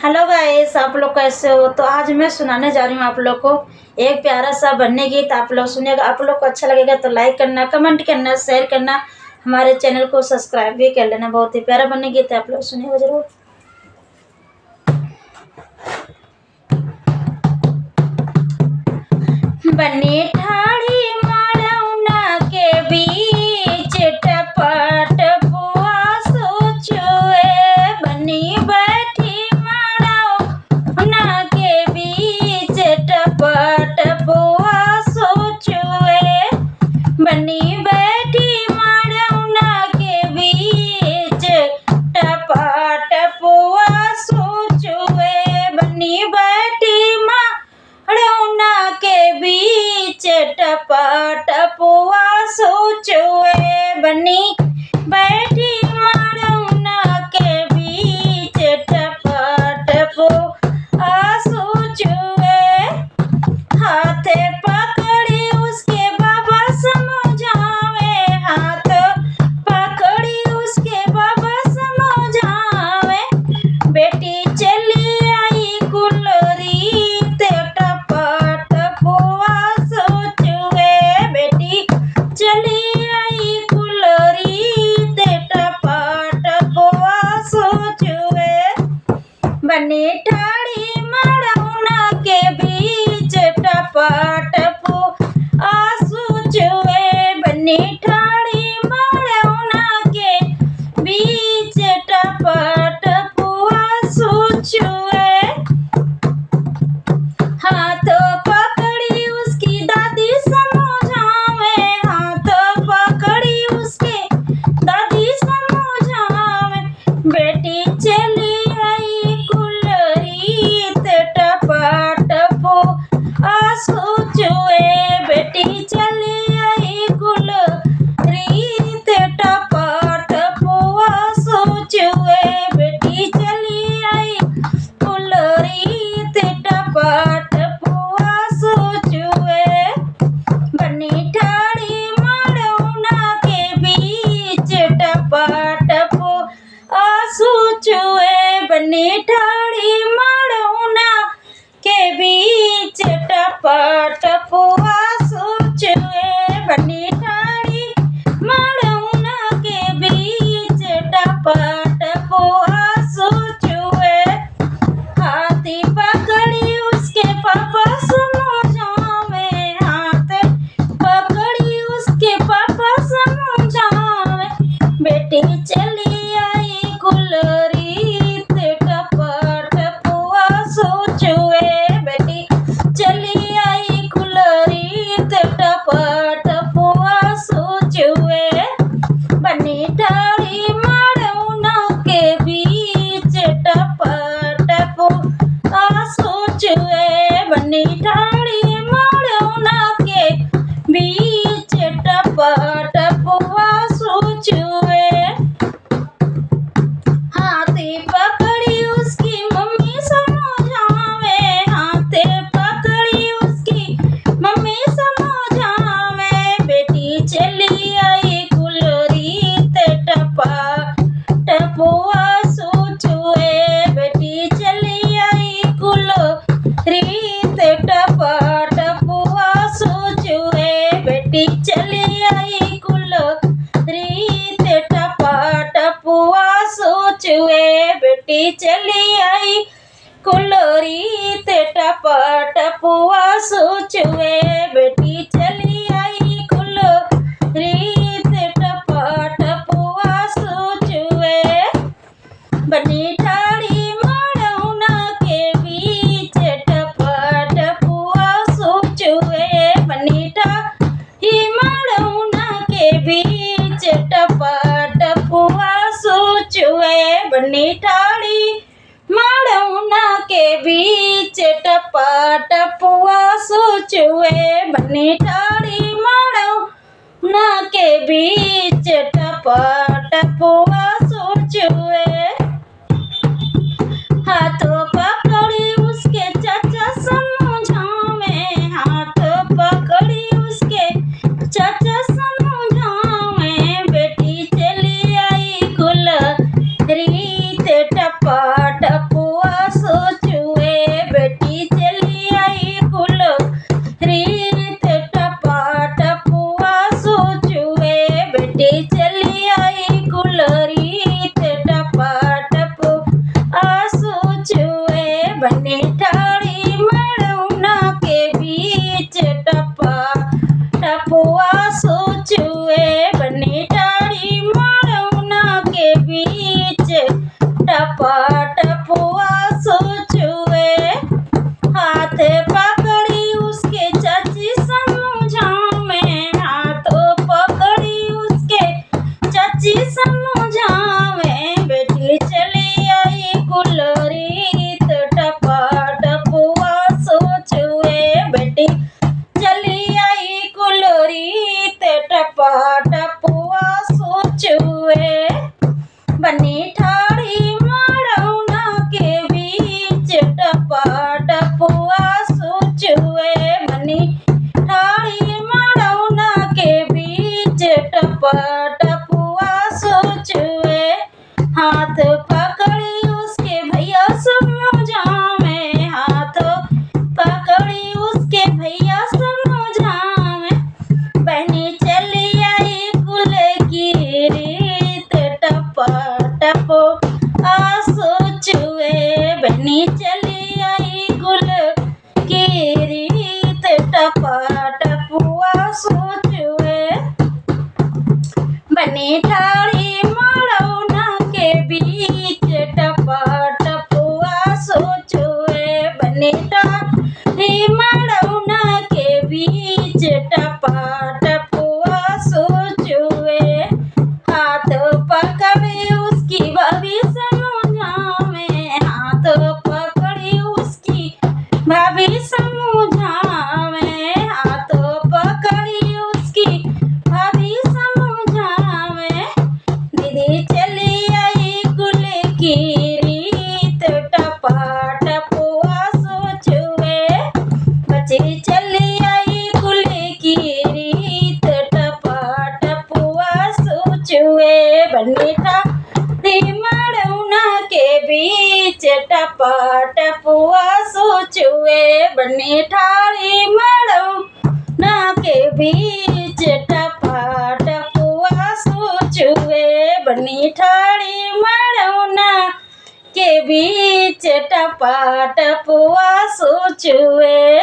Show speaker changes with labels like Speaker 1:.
Speaker 1: Hello guys, आप लोग कैसे हो। तो आज मैं सुनाने जा रही हूँ आप लोग को एक प्यारा सा बनने गीत। आप लोग सुनिएगा, आप लोग को अच्छा लगेगा तो लाइक करना, कमेंट करना, शेयर करना, हमारे चैनल को सब्सक्राइब भी कर लेना। बहुत ही प्यारा बनने गीत है, आप लोग सुनिएगा जरूर। बनी ठाड़ी मारौना के बीच टपट बुआ सोचुए, बनी बैठी मारौना के बीच टपट बुआ सोचुए, बनी बैठी मारौना के बीच टपट बुआ सोचुए, बनी बैठी मारौना के बीच टपटपुआ सोचुए, बनी बैठी मारौना के बीच टपटपुआ सोचुए, हाथे पकड़ी उसके बाबा समझावे, हाथ पकड़ी उसके बाबा समझावे, बेटी चली आई कुलरी ते टपटपुआ सोचुए, बेटी चली आई कुलरी ते टपटपुआ सोचुए, बनी ठाड़ी मारौना के बीच टपटपुआ सोचुए, बनी ठाड़ी मारौना के बीच टपटपुआ सोचुए, हाथ पकड़ी उसकी दादी समझावे, हाथ पकड़ी उसके दादी समझावे, बेटी चली आई कुलरी ते टपटपुआ सोचुए, बेटी चली आई कुलरी ते टपटपुआ सोचुए, बेटी चली आई कुलरी ते टपटपुआ सोचुए, बनी ठाड़ी मारौना के बीच टपटपुआ सोचुए, बनी ठाड़ी मारौना के बीच टपटपुआ सोचुए, बनी ठाड़ी मारौना के बीच टपटपुआ सोचुए, हाथी पकड़ी उसके पापा समझावे, हाथ पकड़ी उसके पापा समझावे, बेटी चली आई कुलरी ते टपटपुआ सोचुए, बेटी चली आई कुलरी ते टपटपुआ सोचुए, बनी ठाड़ी मारौना के बीच टपटपुआ सोचुए, बनी ठाड़ी मारौना के बीच टपटपुआ सोचुए, हाथी पकड़ी उसकी मम्मी समझावे, हाथे पकड़ी उसकी मम्मी समझावे, बेटी चली आई कुलरी ते टपटपुआ सोचुए, बेटी चली आई कुलरी ते टपटपुआ सोचुए, बेटी चली आई कुलरी ते टपटपुआ सोचुए, बेटी चली आई कुलरी ते टपटपुआ सोचुए, बेटी चली आई कुलरी ते टपटपुआ सोचुए, बनी ठाड़ी मारौना के बीच टपटपुआ सोचुए, बनी ठाड़ी मारौना के बीच टपटपुआ सोचुए, बनी ठाड़ी मारौना के बीच टपटपुआ सोचुए, बनी ठाड़ी मारौना के बीच टपटपुआ सोचुए, हाथों पकड़ी उसके चाचा समझावे, हाथ पकड़ी उसके चाचा समझावे, बेटी चली आई कुलरी ते टपटपुआ सोचुए, बनी चली आई गुल की रीत टपा टपुआ सोचुए बनी ठाड़ी मड़ौना के बीच टपा टपुआ सोचुए बनी ठाड़ी मड़ौना के बीच टपा टपुआ सोचुए हाथ पकड़े उसकी भाभी समझावे हाथ पकड़ी उसकी भाभी समझावे हाथ पकड़ी उसकी भाभी समझावे दीदी चली आई गुल की रीत टपा टपुआ सोचुए बच्ची चली आई गुल की रीत टपा टपुआ सोचुए बनी ठाड़ी मड़ौना के बीच टपा टपुआ सोचुए बनी ठाड़ी मड़ौना के बीच टपा टपुआ सोचुए बनी ठाड़ी मड़ौना के बीच टपा टपुआ सोचुए।